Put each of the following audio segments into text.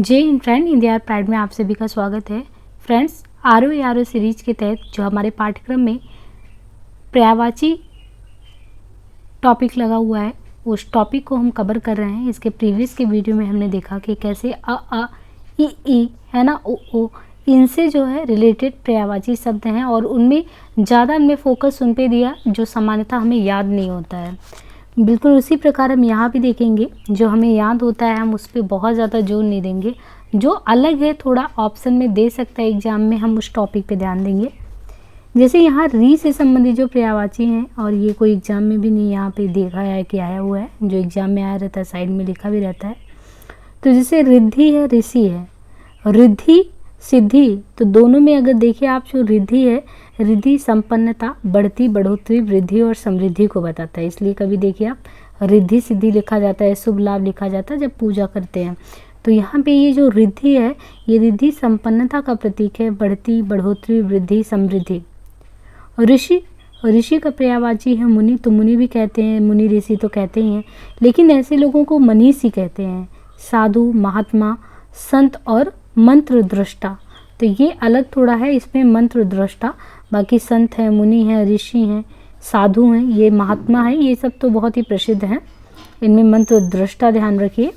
जय हिंद friend, Hindi our pride में आप सभी का स्वागत है। फ्रेंड्स, आरो सीरीज के तहत जो हमारे पाठ्यक्रम में पर्यायवाची टॉपिक लगा हुआ है, उस टॉपिक को हम कवर कर रहे हैं। इसके प्रीवियस के वीडियो में हमने देखा कि कैसे अ ई है ना, ओ इनसे जो है रिलेटेड पर्यायवाची शब्द हैं और उनमें ज़्यादा हमने फोकस उन पे दिया जो सामान्यतः हमें याद नहीं होता है। बिल्कुल उसी प्रकार हम यहाँ भी देखेंगे, जो हमें याद होता है हम उस पर बहुत ज़्यादा जोर नहीं देंगे। जो अलग है थोड़ा ऑप्शन में दे सकता है एग्जाम में, हम उस टॉपिक पे ध्यान देंगे। जैसे यहाँ री से संबंधित जो पर्यायवाची हैं, और ये कोई एग्जाम में भी नहीं यहाँ पे देखा है कि आया हुआ है, जो एग्जाम में आया रहता है साइड में लिखा भी रहता है। तो जैसे रिद्धि है, ऋषि है, रिद्धि सिद्धि, तो दोनों में अगर देखिए आप, जो रिद्धि है, रिद्धि संपन्नता, बढ़ती, बढ़ोतरी, वृद्धि और समृद्धि को बताता है। इसलिए कभी देखिए आप रिद्धि सिद्धि लिखा जाता है, शुभ लाभ लिखा जाता है जब पूजा करते हैं। तो यहाँ पे ये जो रिद्धि है, ये रिद्धि संपन्नता का प्रतीक है, बढ़ती, बढ़ोतरी, वृद्धि, समृद्धि। ऋषि, ऋषि का पर्यायवाची है मुनि, तो मुनि भी कहते हैं, मुनि ऋषि तो कहते ही हैं, लेकिन ऐसे लोगों को मनीषी कहते हैं। साधु, महात्मा, संत और मंत्र दृष्टा, तो ये अलग थोड़ा है, इसमें मंत्र दृष्टा, बाकी संत हैं, मुनि हैं, ऋषि हैं, साधु हैं, ये महात्मा है, ये सब तो बहुत ही प्रसिद्ध हैं। इनमें मंत्र दृष्टा ध्यान रखिए।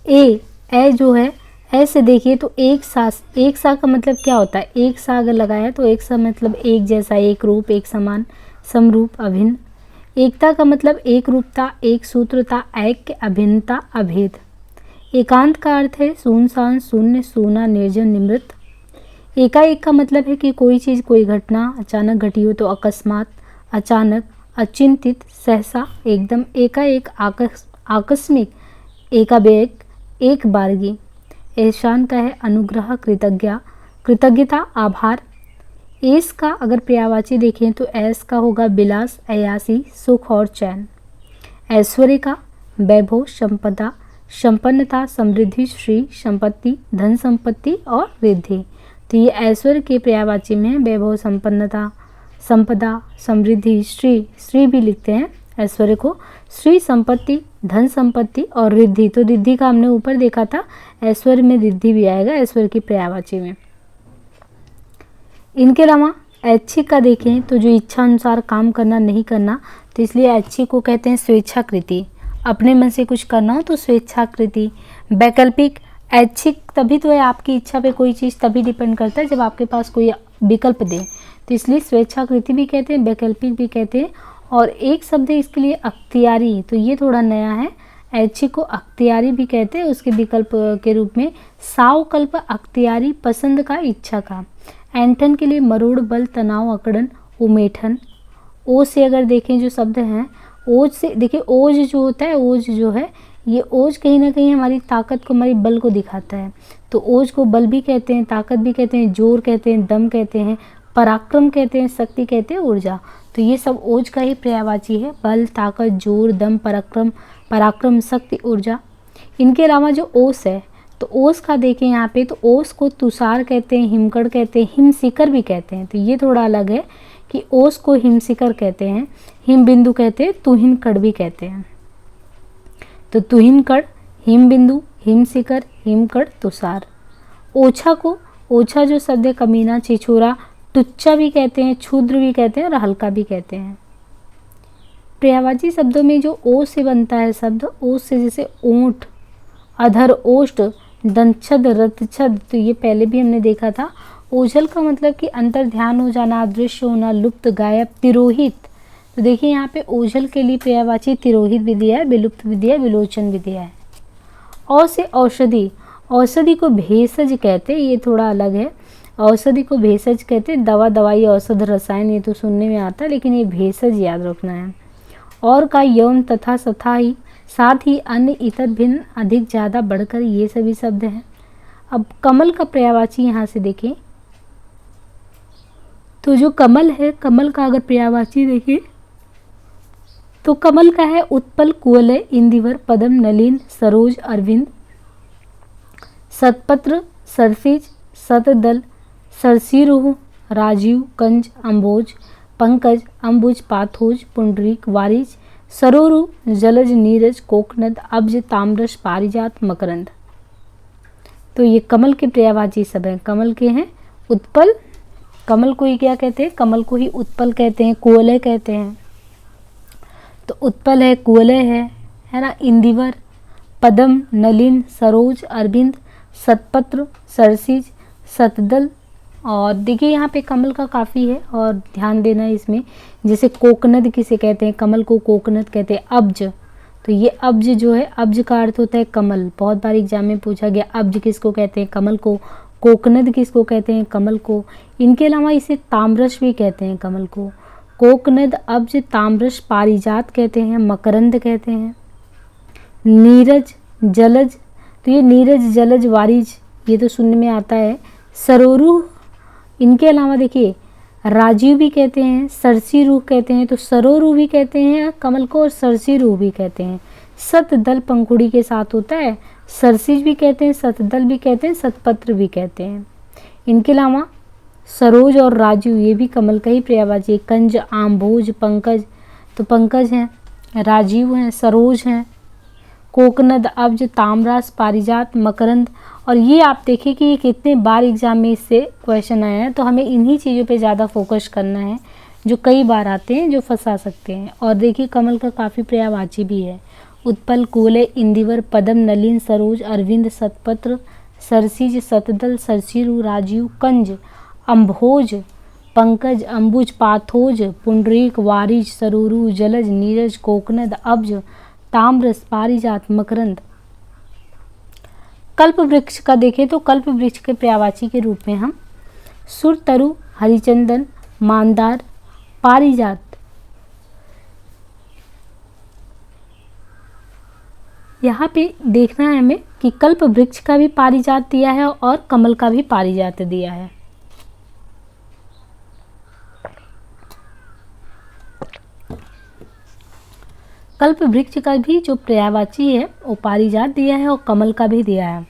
ए जो है, ऐसे देखिए तो एक सा का मतलब क्या होता है? एक सा अगर लगाया तो एक सा मतलब एक जैसा, एक रूप, एक समान, समरूप, अभिन्न। एकता का मतलब एक रूपता, एक सूत्रता, ऐक्य, अभिन्नता, अभेद। एकांत का अर्थ है सुनसान, शून्य, सूना, निर्जन, निमृत। एकाएक का मतलब है कि कोई चीज़, कोई घटना अचानक घटी हो तो अकस्मात, अचानक, अचिंतित, सहसा, एकदम, एकाएक, आकस्मिक, एकाएक, एक बारगी। एहसान का है अनुग्रह, कृतज्ञता, आभार। ऐस का अगर पर्यायवाची देखें तो ऐस का होगा विलास, अयासी, सुख और चैन। ऐश्वर्य का वैभव, संपदा, संपन्नता, समृद्धि, श्री, संपत्ति, धन संपत्ति और रिद्धि। तो ये ऐश्वर्य के पर्यायवाची में वैभव, संपन्नता, संपदा, समृद्धि, श्री भी लिखते हैं ऐश्वर्य को, श्री, संपत्ति, धन संपत्ति और रिद्धि। तो रिद्धि का हमने ऊपर देखा था, ऐश्वर्य में रिद्धि भी आएगा ऐश्वर्य की पर्यायवाची में। इनके अलावा ऐच्छिक का देखें तो जो इच्छा अनुसार काम करना, नहीं करना, तो इसलिए ऐच्छिक को कहते हैं स्वेच्छाकृति। अपने मन से कुछ करना हो तो स्वेच्छाकृति। वैकल्पिक, ऐच्छिक तभी तो है, आपकी इच्छा पे कोई चीज़ तभी डिपेंड करता है जब आपके पास कोई विकल्प दे, तो इसलिए स्वेच्छाकृति भी कहते हैं, वैकल्पिक भी कहते हैं। और एक शब्द है इसके लिए अख्तियारी, तो ये थोड़ा नया है। ऐच्छिक को अख्तियारी भी कहते हैं, उसके विकल्प के रूप में सावकल्प, अख्तियारी, पसंद का, इच्छा का। ऐंठन के लिए मरोड़, बल, तनाव, अकड़न, उमेठन। ओज से अगर देखें जो शब्द हैं, ओज से देखिए, ओज जो होता है, ओज जो है, ये ओज कहीं ना कहीं हमारी ताकत को, हमारी बल को दिखाता है। तो ओज को बल भी कहते हैं, ताकत भी कहते हैं, जोर कहते हैं, दम कहते हैं, पराक्रम कहते हैं, शक्ति कहते हैं, ऊर्जा। तो ये सब ओज का ही पर्यायवाची है, बल, ताकत, जोर, दम, पराक्रम, शक्ति, ऊर्जा। इनके अलावा जो ओस है, तो ओस का देखें यहाँ पे, तो ओस को तुषार कहते हैं, हिमकड़ कहते हैं, हिमशिखर भी कहते हैं। तो ये थोड़ा अलग है कि ओस को हिमशिखर कहते हैं, हिम बिंदु कहते हैं, तुहिन कड़ भी कहते हैं। तो तुहिन कड़, हिम बिंदु, हिमशिखर, हिमकड़, तुषार। ओछा को, ओछा जो शब्द है, कमीना, छिछोरा, टुच्चा भी कहते हैं, क्षुद्र भी कहते हैं और हल्का भी कहते हैं। पर्यायवाची शब्दों में जो ओ से बनता है शब्द, ओ से जैसे ऊंट, अधर, ओष्ठ, दंतछद, रथछद, तो ये पहले भी हमने देखा था। ओझल का मतलब कि अंतर ध्यान हो जाना, अदृश्य होना, लुप्त, गायब। तिरोहित, तो देखिए यहाँ पे ओझल के लिए पर्यायवाची तिरोहित भी दिया है, विलुप्त भी दिया है, विलोचन भी दिया है। औ से औषधि, औषधि को भेषज कहते हैं, ये थोड़ा अलग है। औषधि को भेषज कहते हैं, दवा, दवाई, औषध, रसायन, ये तो सुनने में आता है, लेकिन ये भेषज याद रखना है। और का यौन, तथा, सथा ही, साथ ही, अन्य, इतर, भिन्न, अधिक, ज़्यादा, बढ़कर, ये सभी शब्द हैं। अब कमल का पर्यायवाची यहाँ से देखें, तो जो कमल है, कमल का अगर पर्यायवाची देखें तो कमल का है उत्पल, कुवलय, इंदिवर, पदम, नलिन, सरोज, अरविंद, सतपत्र, सरसिज, सतदल, सरसीरुह, राजीव, कंज, अम्भोज, पंकज, अम्बुज, पाथोज, पुंडरीक, वारिज, सरोरु, जलज, नीरज, कोकनद, अब्ज, ताम्रश, पारिजात, मकरंद। तो ये कमल के पर्यायवाची सब हैं, कमल के हैं उत्पल, कमल को ही क्या कहते हैं, कमल को ही उत्पल कहते हैं, कुवलय कहते हैं। तो उत्पल है, कुवलय है ना, इंदिवर, पदम, नलिन, सरोज, अरविंद, सतपत्र, सरसिज, सतदल। और देखिए यहाँ पे कमल का काफ़ी है और ध्यान देना है इसमें। जैसे कोकनद किसे कहते हैं, कमल को कोकनद कहते हैं। अब्ज, तो ये अब्ज जो है, अब्ज का अर्थ होता है कमल। बहुत बार एग्जाम में पूछा गया अब्ज किसको कहते हैं, कमल को। कोकनद किसको कहते हैं, कमल को। इनके अलावा इसे ताम्रश भी कहते हैं कमल को। कोकनद, अब्ज, ताम्रश, पारिजात कहते हैं, मकरंद कहते हैं। नीरज, जलज, तो ये नीरज, जलज, वारिज ये तो सुनने में आता है। सरोरु, इनके अलावा देखिए राजीव भी कहते हैं, सरसी रूह कहते हैं। तो सरोरु भी कहते हैं कमल को और सरसी रूह भी कहते हैं। सतदल पंखुड़ी के साथ होता है, सरसिज भी कहते हैं, सतदल भी कहते हैं, सतपत्र भी कहते हैं। इनके अलावा सरोज और राजीव ये भी कमल का ही पर्यायवाची। कंज, आम्भोज, पंकज, तो पंकज हैं, राजीव हैं, सरोज हैं, कोकनद, अब्ज, ताम्रास, पारिजात, मकरंद। और ये आप देखिए कि ये कितने बार एग्जाम में इससे क्वेश्चन आया है। तो हमें इन्हीं चीज़ों पे ज़्यादा फोकस करना है जो कई बार आते हैं, जो फंसा सकते हैं। और देखिए कमल का काफ़ी पर्यायवाची भी है। उत्पल, कुवलय, इंदिवर, पदम, नलिन, सरोज, अरविंद, सतपत्र, सरसिज, सतदल, सरसिरु, राजीव, कंज, अम्भोज, पंकज, अंबुज, पाथोज, पुंडरीक, वारिज, सरोरु, जलज, नीरज, कोकनद, अब्ज, ताम्रस, पारिजात, मकरंद। कल्प वृक्ष का देखें तो कल्प वृक्ष के पर्यायवाची के रूप में हम सुरतरु, हरिचंदन, मांदार, पारिजात, यहाँ पे देखना है हमें कि कल्प वृक्ष का भी पारिजात दिया है और कमल का भी पारिजात दिया है। कल्प वृक्ष का भी जो पर्यायवाची है वो पारिजात दिया है और कमल का भी दिया है।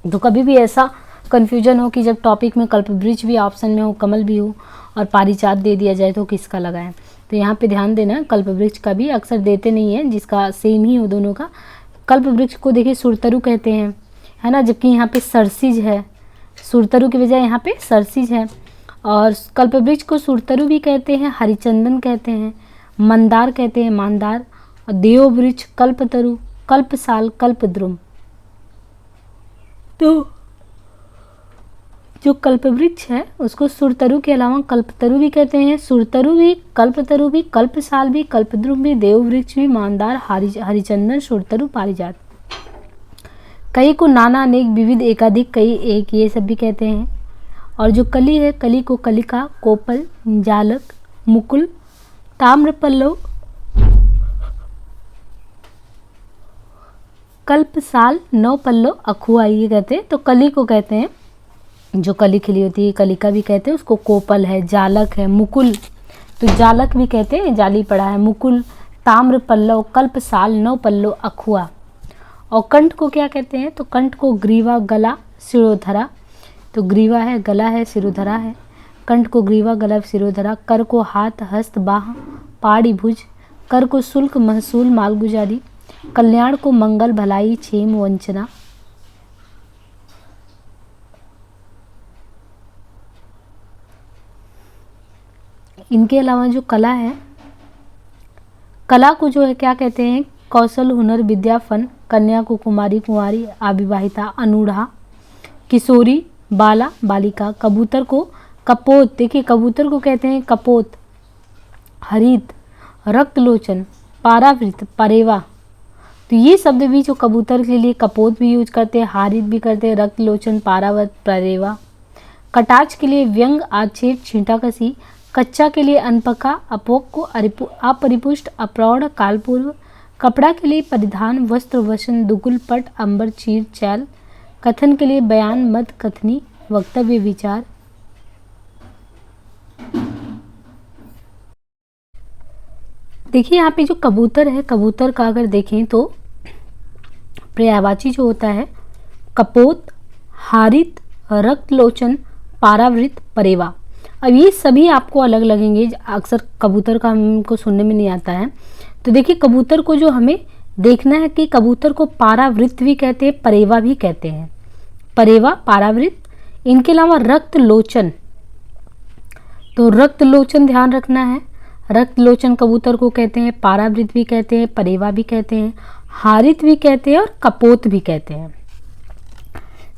तो कभी भी ऐसा कन्फ्यूजन हो कि जब टॉपिक में कल्प वृक्ष भी ऑप्शन में हो, कमल भी हो और पारिजात दे दिया जाए तो किसका लगाएं। तो यहाँ पे ध्यान देना, कल्प वृक्ष का भी अक्सर देते नहीं है जिसका सेम ही हो दोनों का। कल्प वृक्ष को देखिए सुरतरु कहते हैं, है ना, जबकि यहाँ पे सरसिज है, सुरतरु की बजाय यहाँ पे सरसिज है। और कल्प वृक्ष को सुरतरु भी कहते हैं, हरिचंदन कहते हैं, मंदार कहते हैं, मांदार, और देव वृक्ष, कल्पतरु, कल्पसाल, कल्पद्रुम। तो जो कल्प वृक्ष है उसको सुरतरु के अलावा कल्पतरु भी कहते हैं। सुरतरु भी, कल्पतरु भी, कल्पसाल भी, कल्पद्रुम भी, देव वृक्ष भी, मांदार, हरिचंदन, सुरतरु, पारिजात। कई को नाना, अनेक, विविध, एकाधिक, कई, एक, ये सब भी कहते हैं। और जो कली है, कली को कलिका, कोपल, जालक, मुकुल, ताम्रपल्लव, कल्पसाल, नौ पल्लव, अखुआ ये कहते हैं। तो कली को कहते हैं, जो कली खिली होती है कलिका भी कहते हैं उसको। कोपल है, जालक है, मुकुल, तो जालक भी कहते हैं, जाली पड़ा है, मुकुल, ताम्र पल्लव, कल्पसाल, नौ पल्लव, अखुआ। और कंठ को क्या कहते हैं, तो कंठ को ग्रीवा, गला, शिरोधरा। तो ग्रीवा है, गला है, शिरोधरा है। कंठ को ग्रीवा, गला, शिरोधरा। कर को हाथ, हस्त, बाह, पाड़ी, भुज। कर को शुल्क, महसूल, मालगुजारी। कल्याण को मंगल, भलाई, क्षेम, वंचना। इनके अलावा जो कला है, कला को जो है क्या कहते हैं, कौशल, हुनर, विद्या, फन। कन्या को कुमारी, कुंवारी, अविवाहिता, अनूढ़ा, किशोरी, बाला, बालिका। कबूतर को कपोत, देखिए कबूतर को कहते हैं कपोत। हरित, रक्तलोचन, पारावृत, परेवा। तो ये शब्द भी जो कबूतर के लिए कपोत भी यूज करते हैं, हारित भी करते हैं, रक्तलोचन, पारावत, परेवा। कटाक्ष के लिए व्यंग, आक्षेप, छींटाकसी। कच्चा के लिए अनपका, अपोक को अपरिपुष्ट, अप्रौढ़, कालपूर्व। कपड़ा के लिए परिधान, वस्त्र, वसन, दुगुल, पट, अंबर, चीर, चैल। कथन के लिए बयान, मत, कथनी, वक्तव्य, विचार। देखिए यहाँ पे जो कबूतर है, कबूतर का अगर देखें तो पर्यायवाची जो होता है कपोत, हारित, रक्तलोचन, पारावृत, परेवा। अब ये सभी आपको अलग लगेंगे, अक्सर कबूतर का हमको सुनने में नहीं आता है। तो देखिए कबूतर को जो हमें देखना है कि कबूतर को पारावृत भी कहते हैं, परेवा भी कहते हैं। परेवा पारावृत। इनके अलावा रक्त लोचन, तो रक्त लोचन ध्यान रखना है। रक्त लोचन कबूतर को कहते हैं पारावृत भी कहते हैं, परेवा भी कहते हैं, हारित भी कहते हैं और कपोत भी कहते हैं।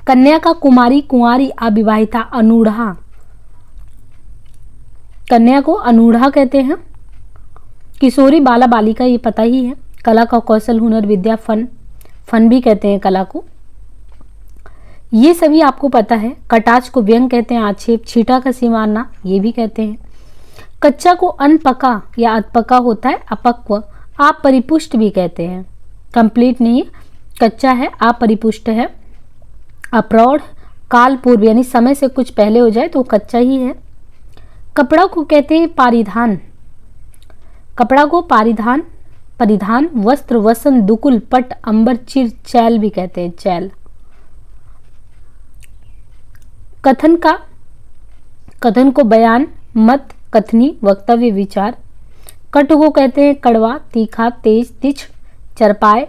कन्या का कुमारी, कुंवारी, अविवाहिता, अनूढ़ा, कन्या को अनूढ़ा कहते हैं। किशोरी, बाला, बालिका, ये पता ही है। कला का कौशल, हुनर, विद्या, फन, फन भी कहते हैं कला को, ये सभी आपको पता है। कटाक्ष को व्यंग कहते हैं, आक्षेप, छीटा कसी मारना, ये भी कहते हैं। कच्चा को अनपका या अधपका होता है, अपक्व, अपरिपुष्ट भी कहते हैं, कंप्लीट नहीं है, कच्चा है, अपरिपुष्ट है। अप्रौढ़, काल पूर्व यानी समय से कुछ पहले हो जाए तो कच्चा ही है। कपड़ा को कहते हैं पारिधान, कपड़ा को पारिधान, परिधान, वस्त्र, वसन, दुकुल, पट, अंबर, चिर, चैल भी कहते हैं, चैल। कथन का, कथन को बयान, मत, कथनी, वक्तव्य, विचार। कट को कहते हैं कड़वा, तीखा, तेज, तिछ, चरपाए,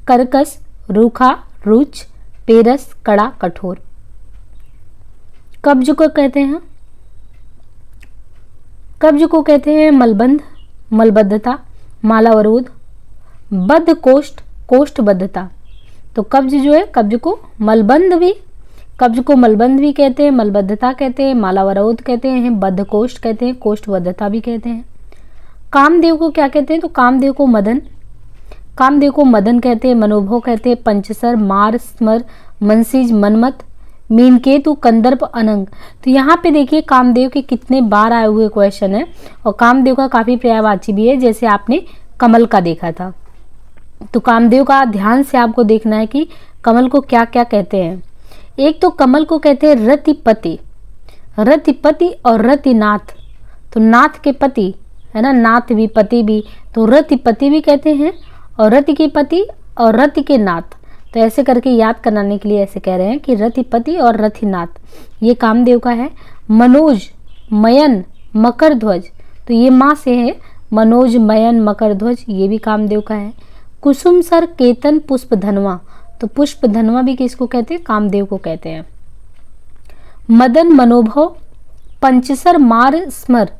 कर्कश, रूखा, रुच, पेरस, कड़ा, कठोर। कब्ज को कहते हैं, कब्ज को कहते हैं मलबंध, मलबद्धता, मालावरोध, बद्ध कोष्ठ, कोष्ठबद्धता। तो कब्ज जो है, कब्ज को मलबंध भी, कब्ज को मलबंध भी कहते हैं, मलबद्धता कहते हैं, मालावरोध कहते हैं, बद्ध कोष्ठ कहते हैं, कोष्ठबद्धता भी कहते हैं। कामदेव को क्या कहते हैं, तो कामदेव को मदन, कामदेव को मदन कहते हैं, मनोभव कहते हैं, पंचसर, मार, स्मर, मनसीज, मनमत, मीनकेतु, कंदर्प, अनंग। तो यहाँ पे देखिए कामदेव के कितने बार आए हुए क्वेश्चन है और कामदेव का काफी पर्यायवाची भी है, जैसे आपने कमल का देखा था। तो कामदेव का ध्यान से आपको देखना है कि कमल को क्या क्या कहते हैं। एक तो कमल को कहते हैं रतिपति, रतिपति और रतिनाथ। तो नाथ के पति है ना, नाथ भी पति भी, तो रतिपति भी कहते हैं और रति के पति और रति के नाथ। तो ऐसे करके याद कराने के लिए ऐसे कह रहे हैं कि रतिपति और रथिनाथ, ये कामदेव का है। मनोज, मयन, मकर ध्वज, तो ये माँ से है, मनोज, मयन, मकर ध्वज, ये भी कामदेव का है। कुसुम सर, केतन, पुष्प धनवा, तो पुष्प धनवा भी किसको कहते हैं, कामदेव को कहते हैं। मदन, मनोभव, पंचसर, मार, स्मर,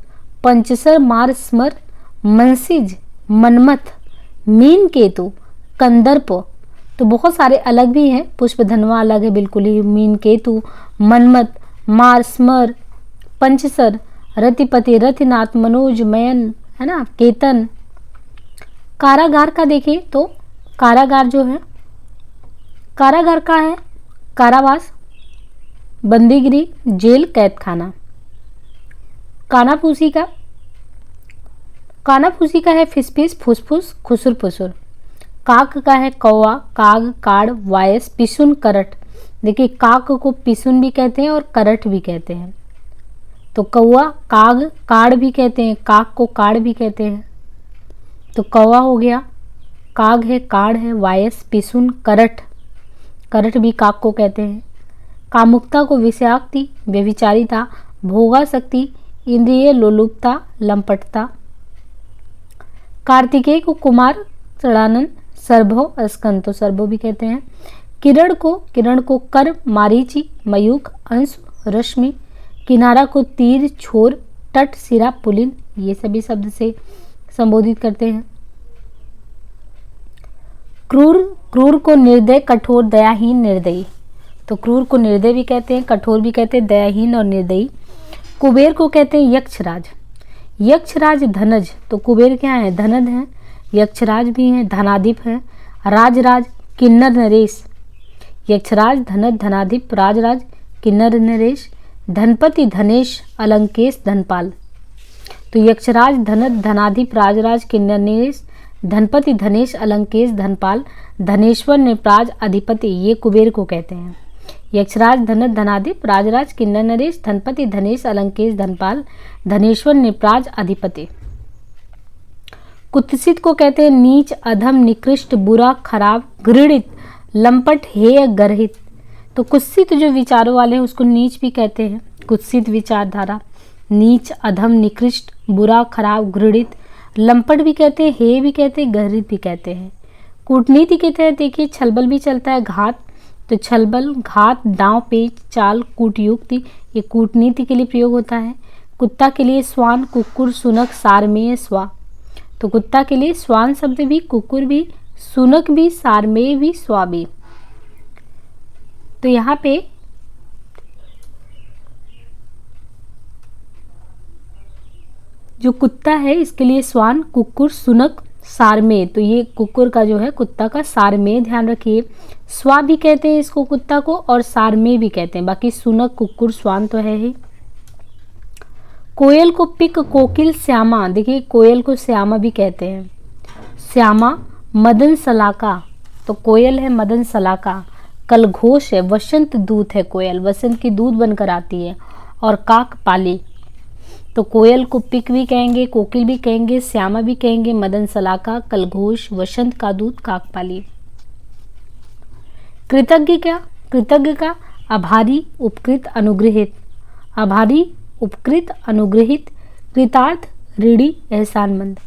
पंचसर, मार, स्मर, मनसिज, मनमथ, मीन केतु, कंदर्प, तो बहुत सारे अलग भी हैं, पुष्प धनवा अलग है बिल्कुल ही, मीन केतु, मनमत, मार, स्मर, पंचसर, रतिपति, रथिनाथ, मनोज, मयन, है ना, केतन। कारागार का देखिए तो कारागार जो है, कारागार का है कारावास, बंदीगिरी, जेल, कैद खाना। कानाफूसी का, कानाफूसी का है फिसफिस, फुसफुस, खुसुर फुसुर। काक का है कौवा, काग, काड़, वायस, पिसुन, करट। देखिए काक को पिसुन भी कहते हैं और करट भी कहते हैं। तो कौवा, काग, काड़ भी कहते हैं, काक को काड़ भी कहते हैं। तो कौवा हो गया, काग है, काड़ है, वायस, पिसुन, करट, करट भी काक को कहते हैं। कामुकता को विषयाक्ति, व्यभिचारिता, भोगासक्ति, इंद्रिय लोलुपता, लंपटता। कार्तिकेय को कुमार, चढ़ानन, सर्भो, स्कंतो, सर्भो भी कहते हैं। किरण को कर, मारीची, मयूख, अंश, रश्मि। किनारा को तीर, छोर, तट, सिरा, पुलिन, ये सभी शब्द से संबोधित करते हैं। क्रूर, क्रूर को निर्दय, कठोर, दयाहीन, निर्दयी। तो क्रूर को निर्दय भी कहते हैं, कठोर भी कहते हैं, दयाहीन और निर्दयी। कुबेर को कहते हैं यक्षराज, यक्षराज, धनज। तो कुबेर क्या है, धनद है, यक्षराज भी हैं, धनाधिप है। राजराज, किन्नर, नरेश। यक्षराज, धनद, धनाधिप, राजराज, किन्नर, नरेश। धनपति, धनेश, अलंकेश, धनपाल। तो यक्षराज, धनद, धनाधिप, राजराज, किन्नर, नरेश, धनपति, धनेश, अलंकेश, धनपाल, धनेश्वर, नृपराज, अधिपति, ये कुबेर को कहते हैं। यक्षराज, धनद, धनाधिप, राजराज, किन्नर, नरेश, धनपति, धनेश, अलंकेश, धनपाल, धनेश्वर, नृपराज, अधिपति। कुत्सित को कहते हैं नीच, अधम, निकृष्ट, बुरा, खराब, घृणित, लंपट, हेय, गर्हित। तो कुत्सित जो विचारों वाले हैं उसको नीच भी कहते हैं, कुत्सित विचारधारा। नीच, अधम, निकृष्ट, बुरा, खराब, घृणित, लंपट भी कहते हैं, हेय भी कहते हैं, गर्हित भी कहते हैं। कूटनीति के तहत देखिए छलबल भी चलता है, घात, तो छलबल, घात, दांव पेच, चाल, कूटयुक्ति, ये कूटनीति के लिए प्रयोग होता है। कुत्ता के लिए स्वान, कुक्कुर, सुनक, सारमेय, स्वा। तो कुत्ता के लिए स्वान शब्द भी, कुक्कुर भी, सुनक भी, सारमेय भी, स्वा भी। तो यहाँ पे जो कुत्ता है इसके लिए स्वान, कुक्कुर, सुनक, सारमेय। तो ये कुक्कुर का जो है कुत्ता का सारमेय ध्यान रखिए। स्वा भी कहते हैं इसको कुत्ता को और सारमेय भी कहते हैं। बाकी सुनक, कुक्कुर, स्वान तो है ही। कोयल को पिक, कोकिल, श्यामा। देखिए कोयल को श्यामा भी कहते हैं। श्यामा, मदन सलाका। तो कोयल है मदन सलाका। कलघोष है, वसंत दूत है कोयल, वसंत की दूत बनकर आती है। और काक पाली। तो कोयल को पिक भी कहेंगे, कोकिल भी कहेंगे, श्यामा भी कहेंगे, मदन सलाका, कलघोष, वसंत का दूत, काकपाली। कृतज्ञ क्या? कृतज्ञ का आभारी, उपकृत, अनुग्रहित। आभारी, उपकृत, अनुग्रहित। कृतार्थ, ऋणी, एहसानमंद।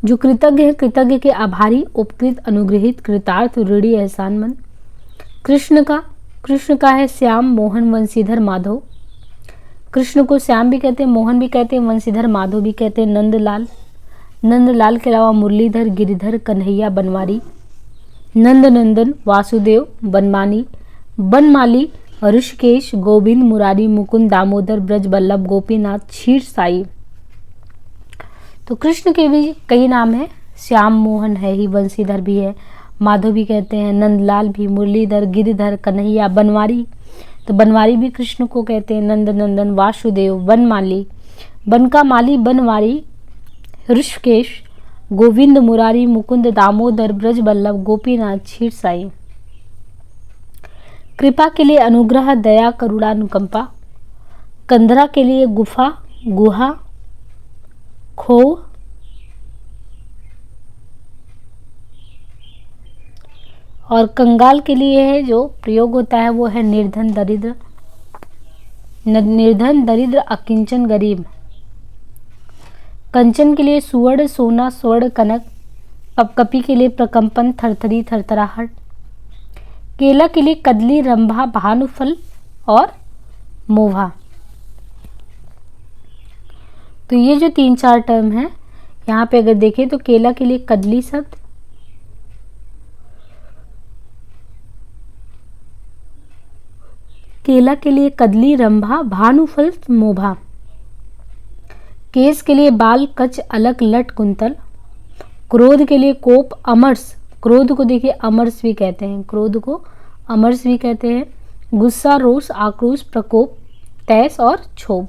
जो कृतज्ञ है, कृतज्ञ के आभारी, उपकृत, अनुग्रहित, कृतार्थ, ऋणी, एहसानमंद। कृष्ण का है श्याम, मोहन, वंशीधर, माधव। कृष्ण को श्याम भी कहते हैं, मोहन भी कहते हैं, वंशीधर, माधव भी कहते हैं। नंदलाल, नंदलाल के अलावा मुरलीधर, गिरिधर, कन्हैया, बनवारी। नंदनंदन, वासुदेव, बनमानी, बनमाली, ऋषिकेश, गोविंद, मुरारी, मुकुंद, दामोदर, ब्रज बल्लभ, गोपीनाथ, क्षीर साई। तो कृष्ण के भी कई नाम हैं, श्याम मोहन है ही, वंशीधर भी है, माधव भी कहते हैं, नंदलाल भी, मुरलीधर, गिरिधर, कन्हैया, बनवारी। तो बनवारी भी कृष्ण को कहते हैं। नंदनंदन, वासुदेव, बनमाली, बन का माली, बनवारी, ऋषिकेश, गोविंद, मुरारी, मुकुंद, दामोदर, ब्रज बल्लभ, गोपीनाथ, क्षीर साई। कृपा के लिए अनुग्रह, दया, करुणा, अनुकंपा। कंदरा के लिए गुफा, गुहा, खो। और कंगाल के लिए है जो प्रयोग होता है वो है निर्धन, दरिद्र। निर्धन, दरिद्र, अकिंचन, गरीब। कंचन के लिए सुवर्ण, सोना, स्वर्ण, कनक। कपकपी के लिए प्रकंपन, थरथरी, थरथराहट। केला के लिए कदली, रंभा, भानुफल और मोभा। तो ये जो 3-4 टर्म है यहाँ पे अगर देखें तो केला के लिए कदली शब्द, केला के लिए कदली, रंभा, भानुफल, मोभा। केस के लिए बाल, कच, अलक, लट, कुंतल। क्रोध के लिए कोप, अमरस। क्रोध को देखिए अमरस भी कहते हैं, क्रोध को अमरस भी कहते हैं। गुस्सा, रोष, आक्रोश, प्रकोप, तैस और क्षोभ।